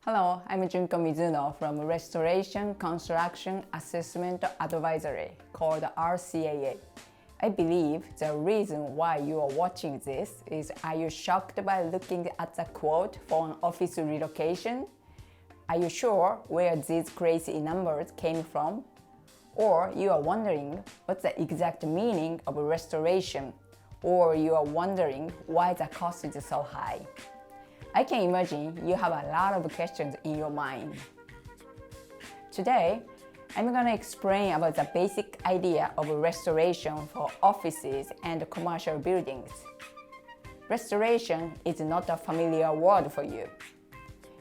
Hello, I'm Junko Mizuno from Restoration Construction Assessment Advisory called RCAA. I believe the reason why you are watching this is, are you shocked by looking at the quote for an office relocation? Are you sure where these crazy numbers came from? Or you are wondering what's the exact meaning of restoration? Or you are wondering why the cost is so high? I can imagine you have a lot of questions in your mind. Today, I'm going to explain about the basic idea of restoration for offices and commercial buildings. Restoration is not a familiar word for you.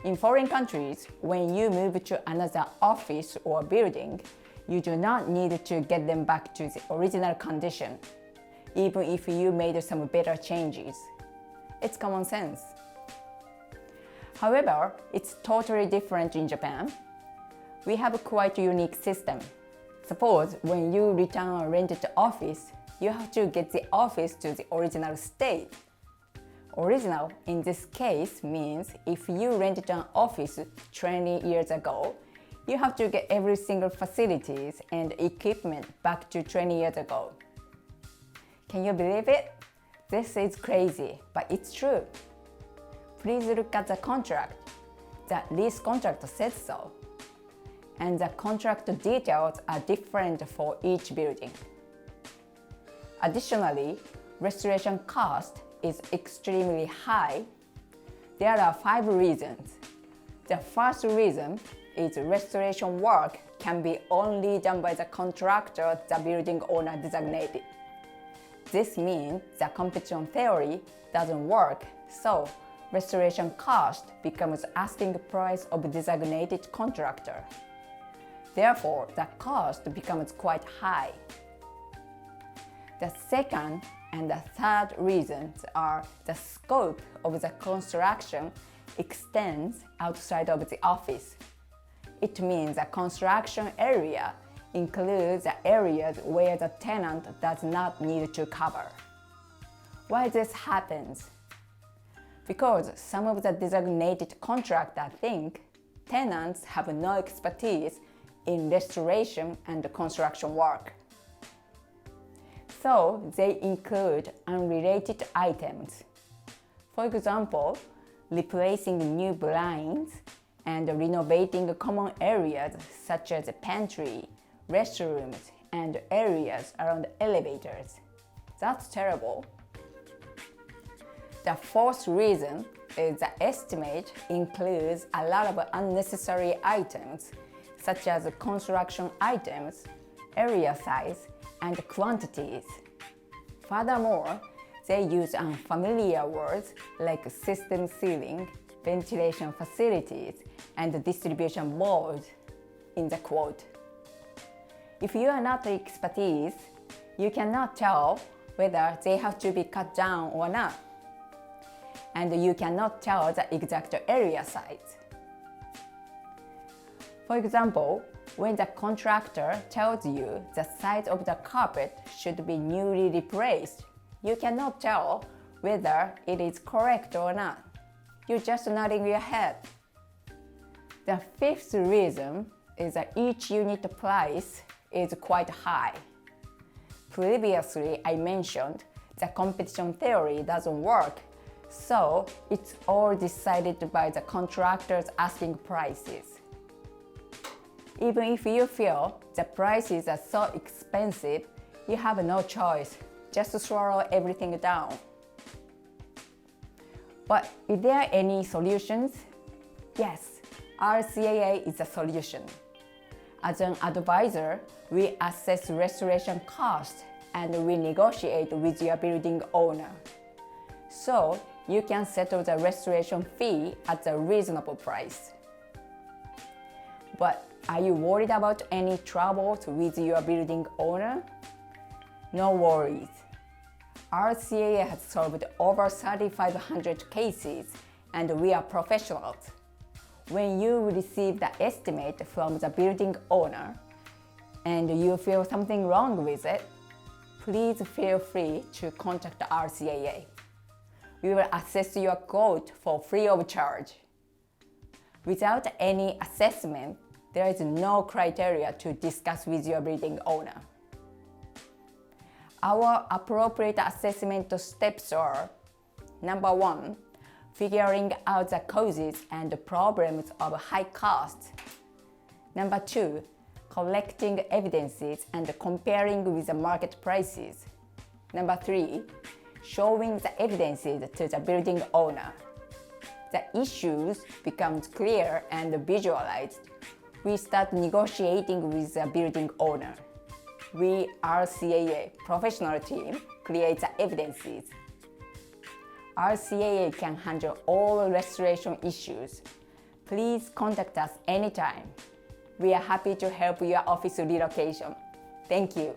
In foreign countries, when you move to another office or building, you do not need to get them back to the original condition, even if you made some better changes. It's common sense. However, it's totally different in Japan. We have a quite unique system. Suppose when you return a rented office, you have to get the office to the original state. Original in this case means if you rented an office 20 years ago, you have to get every single facilities and equipment back to 20 years ago. Can you believe it? This is crazy, but it's true. Please look at the contract. The lease contract says so. And the contract details are different for each building. Additionally, restoration cost is extremely high. There are 5 reasons. The first reason is restoration work can be only done by the contractor the building owner designated. This means the competition theory doesn't work, so restoration cost becomes asking price of designated contractor. Therefore, the cost becomes quite high. The second and the third reasons are the scope of the construction extends outside of the office. It means the construction area includes the areas where the tenant does not need to cover. Why this happens? Because some of the designated contractors think tenants have no expertise in restoration and construction work. So they include unrelated items. For example, replacing new blinds and renovating common areas such as pantry, restrooms, and areas around elevators. That's terrible. The fourth reason is the estimate includes a lot of unnecessary items, such as construction items, area size, and quantities. Furthermore, they use unfamiliar words like system ceiling, ventilation facilities, and distribution boards in the quote. If you are not the expertise, you cannot tell whether they have to be cut down or not. And you cannot tell the exact area size. For example, when the contractor tells you the size of the carpet should be newly replaced, you cannot tell whether it is correct or not. You're just nodding your head. The fifth reason is that each unit price is quite high. Previously, I mentioned the competition theory doesn't work, so it's all decided by the contractor's asking prices. Even if you feel the prices are so expensive, you have no choice, just to swallow everything down. But is there any solutions? Yes, RCAA is a solution. As an advisor, we assess restoration costs and we negotiate with your building owner. So you can settle the restoration fee at a reasonable price. But are you worried about any troubles with your building owner? No worries. RCAA has solved over 3,500 cases and we are professionals. When you receive the estimate from the building owner and you feel something wrong with it, please feel free to contact RCAA. We will assess your quote for free of charge. Without any assessment, there is no criteria to discuss with your building owner. Our appropriate assessment steps are: number 1, figuring out the causes and problems of high costs. Number 2, collecting evidences and comparing with the market prices. Number 3, showing the evidences to the building owner. The issues becomes clear and visualized. We start negotiating with the building owner. We, RCAA professional team, create the evidences. RCAA can handle all restoration issues. Please contact us anytime. We are happy to help your office relocation. Thank you.